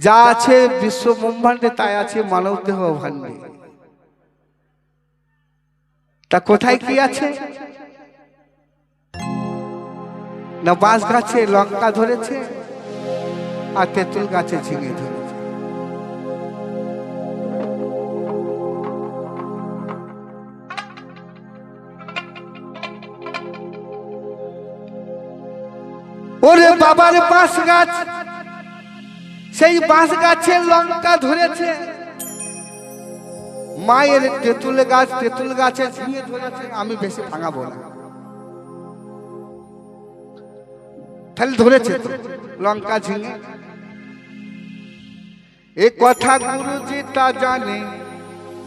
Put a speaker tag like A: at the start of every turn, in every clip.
A: যা আছে বিশ্ব ব্রহ্মাণ্ডে তাই আছে মানব দেহ ভাণ্ডে। তা কোথায় কি আছে? না বাঁশ গাছে লঙ্কা ধরেছে, আর তেঁতুল গাছে ঝিঙে ধরেছে। ওরে বাবার বাঁশ গাছ, সেই বাঁশ গাছে লঙ্কা ধরেছে, মায়ের তেঁতুল গাছ, তেঁতুল গাছে ঝিঙে ধরেছে। আমি বেশি ভাঙাবো না, তাহলে ধরেছে তো লঙ্কা ঝিঙে। এ কথা গুরুজি তা জানে,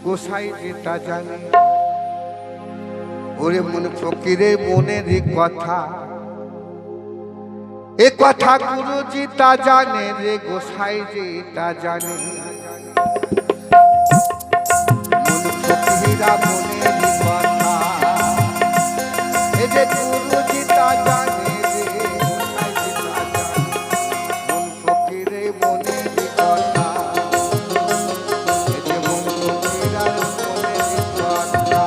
A: গোসাই যে তা জানে। ওরে মন ফকিরে মনের কথা, এ কথা গুরুজি তা জানে রে, গোসাই যে তা জানে। মন ফকিরা মনের কথা, এ যে গুরুজি তা জানে রে, গোসাই যে তা জানে। মন ফকিরে মনের কথা, এ যে মন ফকিরা মনের কথা।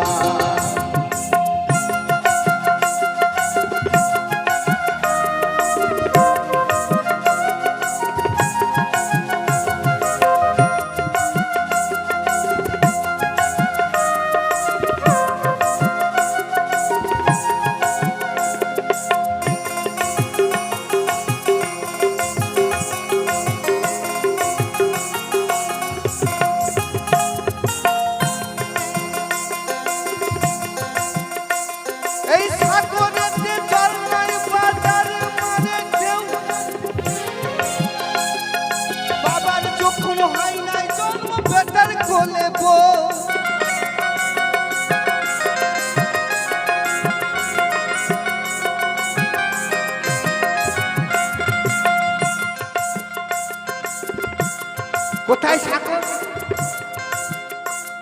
A: কোথায় সাগর?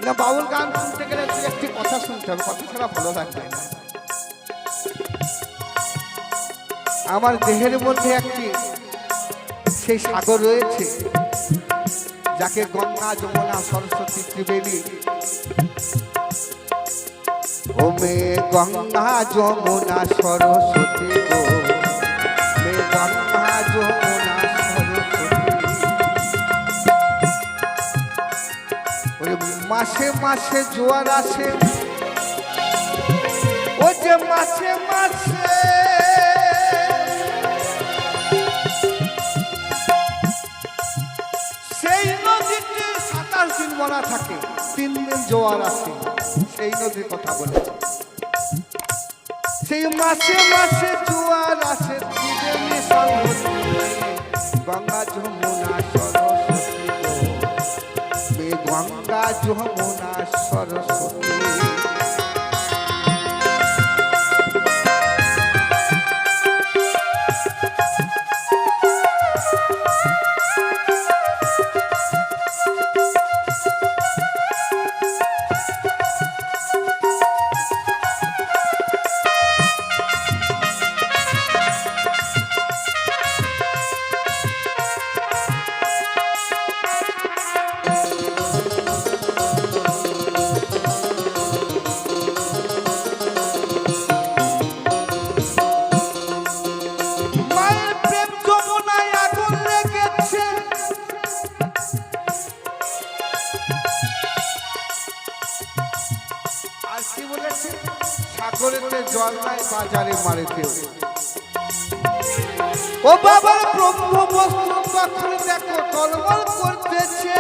A: না বাউল গান শুনতে গেলে তুই একটি কথা শুনতে হবে, কথা ছাড়া ভালো লাগবে না। আমার দেহের মধ্যে একটি সেই সাগর রয়েছে, যাকে গঙ্গা যমুনা সরস্বতী ত্রিবেণী। ও মে গঙ্গা যমুনা সরস্বতী গো, মে গঙ্গা যমুনা সরস্বতী। মাসে মাসে জোয়ার আসে, ও যে মাসে মাসে সেই নদীতে 27 দিন বলা থাকে, 3 দিন জোয়ার আসে। সেই নদীর কথা বলে, সেই মাসে মাসে জোয়ার আসে, গঙ্গা যমুনা সরস্বতী গো, মে গঙ্গা যমুনা সরস্বতী। সাগরেতে জল নাই বাজারে মারেতে। ও বাবার ব্রহ্ম বস্তু তখন দেখো টলমল করতেছে।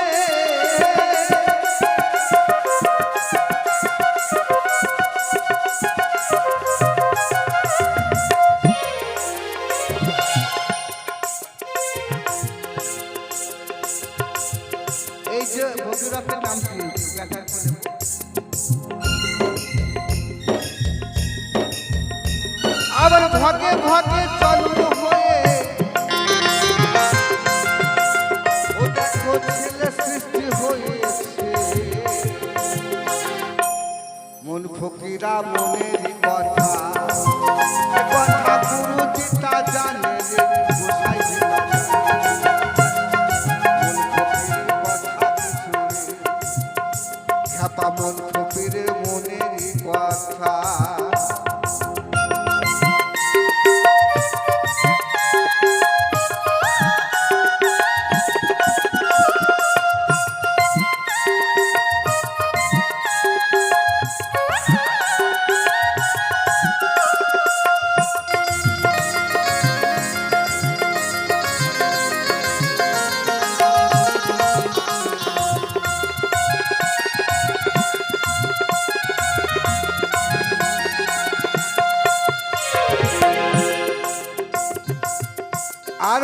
A: এই যে ভগীরথের নাম কি দেখা করে আবার ভাগে ভাগে জন্ম হয়ে ও দেখো ছেলে সৃষ্টি হয়েছে। মন ফকিরা মনের কথা, কথা গুরু চিতা জানে রে, গোসাই মন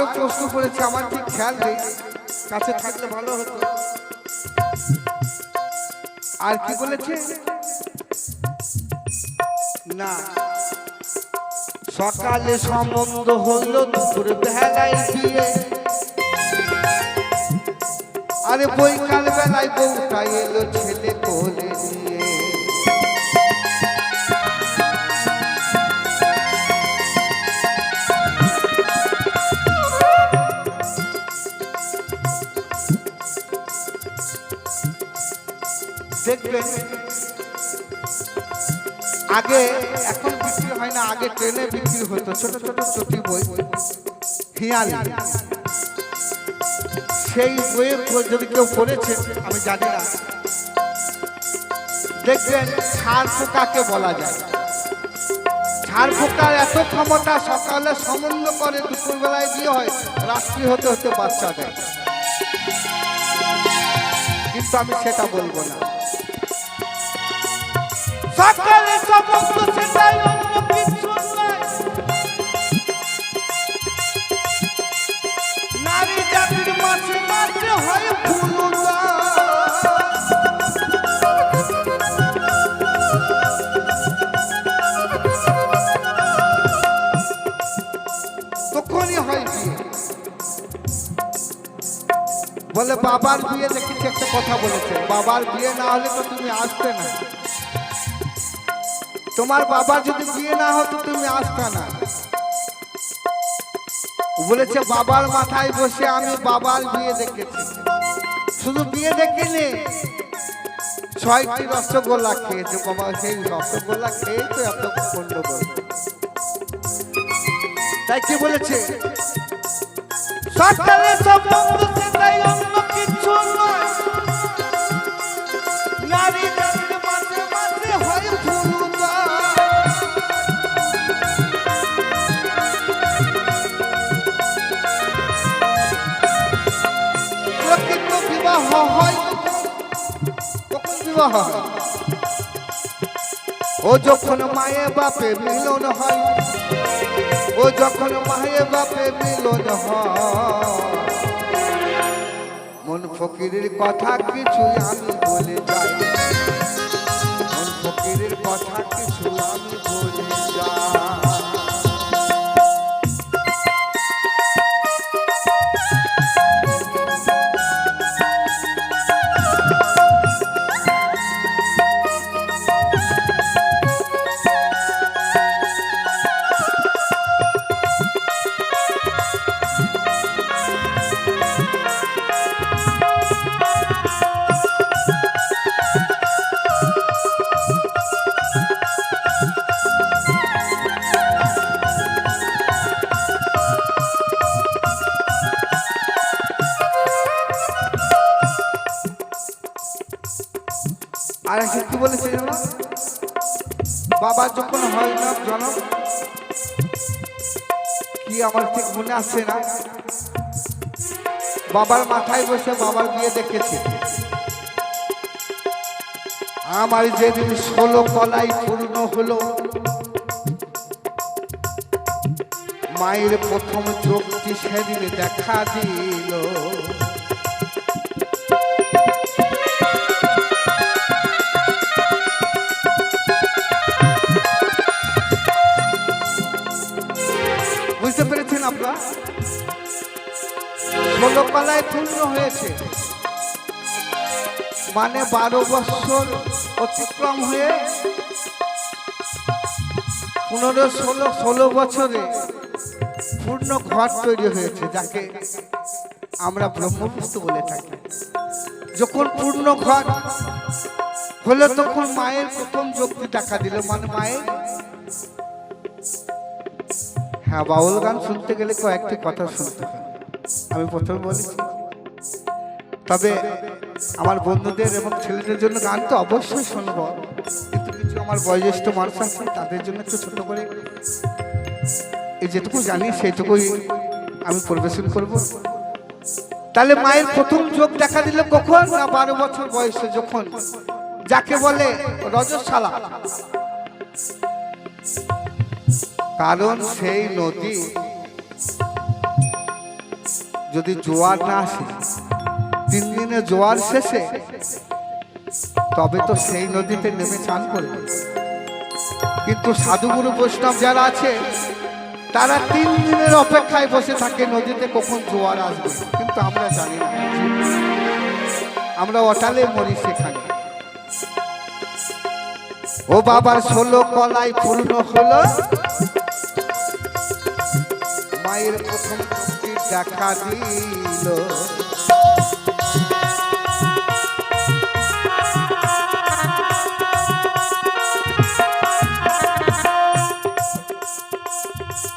A: আরো প্রশ্ন করেছে, আমার কি খেয়াল নেই, কাছে থাকলে ভালো হতো। আর কি বলেছে না, সকালে সম্বন্ধ হইল, দুপুর বেলায় বিয়ে, আরে বৈকাল বেলায় বউটা এলো ছেলে কোলে নিয়ে। দেখবেন আগে, এখন বিক্রি হয় না, আগে ট্রেনে বিক্রি হতো ছোট ছোট চটি বই, হিয়ালি। সেই বইয়ে যদি কেউ পড়েছে আমি জানি না, দেখবেন ছাড় পোকাকে বলা যায়। ছাড় পোকার এত ক্ষমতা, সকালে সম্বন্ধ করে, দুপুর বেলায় বিয়ে হয়, রাত্রি হতে হতে বাচ্চা দেয়। কিন্তু আমি সেটা বলবো না। সকালে সম্বন্ধ, সেটাই অন্য কিছু নয়। নারী জাতির মাঝে মাঝে হয় ভুলতা, তখনই হয় বিয়ে। বলে বাবার বিয়ে দেখেছি, একটা কথা বলেছে, বাবার বিয়ে না হলে তো তুমি আসতে না, তোমার বাবার যদি বিয়ে না হতো তুমি আসতে না। বলেছে বাবার মাথায় বসে আমি বাবার বিয়ে দেখেছি, শুধু বিয়ে দেখিনি, 6টি রসগোল্লা খেয়েছে বাবা। সেই রসগোল্লা খেয়ে তো এত গন্ডগোল। তাই কি বলেছে, সকালে সম্বন্ধ, সেটাই অন্য কিছু নয়। নারী জাতির মাঝে মাঝে হয় ভুলতা, প্রকৃত বিবাহ হয় কখন? বিবাহ ও যখন মায়ে বাপে মিলন হয়, ও যখন মায়ে বাপে মিলন হয়। মন ফকিরের কথা কিছু আমি বলে যাই, মন ফকিরের কথা কিছু আমি বলে যাই। আর কি বলেছে জানো, বাবা যখন হয় না জন্ম, কি আমার ঠিক মনে আসছে না, বাবার মাথায় বসে বাবার বিয়ে দেখেছে। আমার যেদিন 16 কলাই পূর্ণ হলো, মায়ের প্রথম চোখটি সেদিন দেখা দিল। বুঝতে পেরেছেন আপনারা, 16 কলায় পূর্ণ হয়েছে মানে 12 বছর অতিক্রম হয়ে 16 বছরে পূর্ণ ঘট তৈরি হয়েছে, যাকে আমরা ব্রহ্মপুত্র বলে থাকি। যখন পূর্ণ ঘট হলো তখন মায়ের প্রথম যুক্তি দেখা দিল, মানে মায়ের, হ্যাঁ বাউল গান শুনতে গেলে কয়েকটি কথা শুনতে হয়, আমি প্রথমে বলেছি। তবে আমার বন্ধুদের এবং ছেলেদের জন্য গান তো অবশ্যই শুনব, কিন্তু কিছু আমার বয়োজ্যেষ্ঠ মানুষ আছে তাদের জন্য একটু ছোট করে এই যেটুকু জানি সেইটুকুই আমি পরিবেশন করব। তাহলে মায়ের প্রথম চোখ দেখা দিল কখন না 12 বছর বয়সে, যখন যাকে বলে রজস্বালা। কারণ সেই নদী যদি জোয়ার না আসে, 3 দিনে জোয়ার শেষে, তবে তো সেই নদীতে নেমে চান করবে। কিন্তু সাধুগুরু বৈষ্ণব যারা আছে তারা 3 দিনের অপেক্ষায় বসে থাকে নদীতে কখন জোয়ার আসবে, কিন্তু আমরা জানি না, আমরা অটালে মরি সেখানে। ও বাবার 16 কলায় পূর্ণ হলো, মায়ের প্রথম ভক্তির দেখা দিল।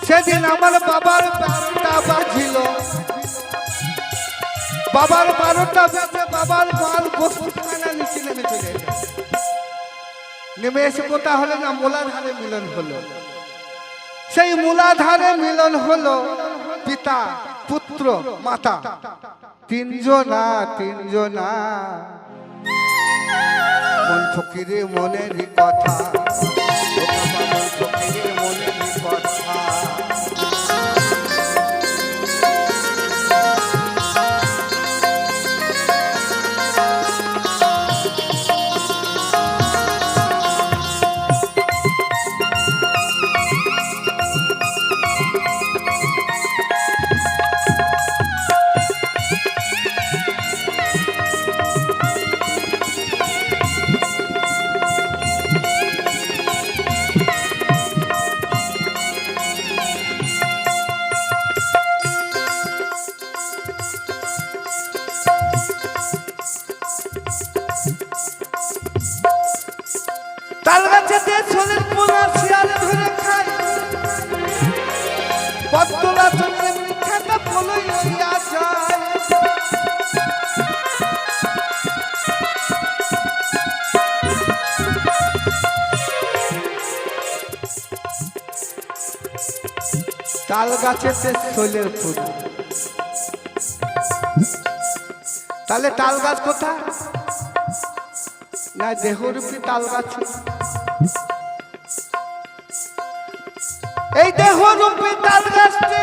A: সেদিন আমার বাবার 12টা বাজিল, বাবার 12টা বেজে বাবার মাল বস্তুখানা নিচে নেমে চলে এলো। নেমে এসে কোথা হলো না, মূলাধারে মিলন হলো। সেই মূলাধারে মিলন হলো পিতা পুত্র মাতা, 3 জনা মন ফকিরে মনেরই কথা, মন ফকিরে মনেরই কথা। তাল গাছেতে ছোলের পোনা শিয়ালে ধরে খায়, পদ্মলা চন্দ্রে বৃক্ষাটা পলই লইয়া যায়। তাল গাছেতে ছোলের পোনা, তাহলে তাল গাছ কোথায় না, দেহরূপী তাল গাছ। এই দেহরূপী তাল গাছটি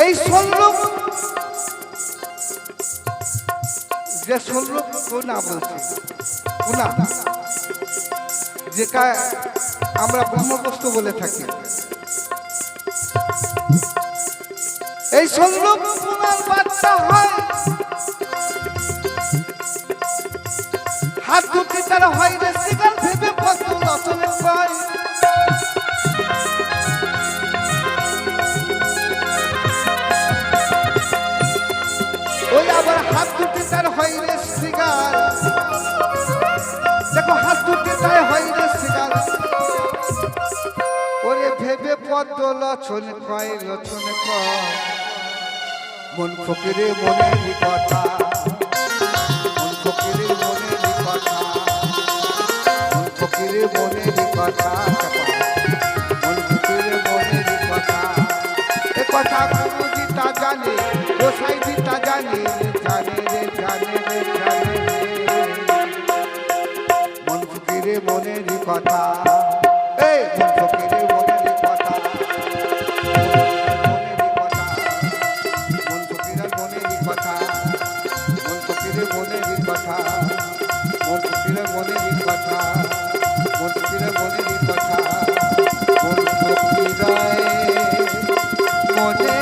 A: এই সল্লুক, যে সল্লুক কোনা বলছি, কোনা যেটা আমরা ব্রহ্মবস্তু বলে থাকি, এই সল্লুক কোনার বাচ্চা হয়, হাত দুটি তার হয় রে শিকার ভেবে পদ্ম রচনে পায়। ওই আবার হাত দুটি তার হয় রে শিকার, দেখো হাত দুটি তার হয় রে শিকার, ওরে ভেবে পদ্ম লচন কয়, লচনে কয় মন ফকিরে মনেরই কথা, মন ফকিরে মনেরই কথা, মন ফকিরে মনেরই কথা, মন ফকিরে মনেরই কথা। এ কথা গুরুজি তা জানে, গোসাই জি তা জানে, জানে রে জানে রে জানে রে, মন ফকিরে মনেরই কথা, এই মন ফকিরে মনেরই কথা, মন ফকিরে মনেরই কথা, মন ফকিরে মনেরই কথা, মন ফকিরে মনেরই কথা, মন ফকিরে মনে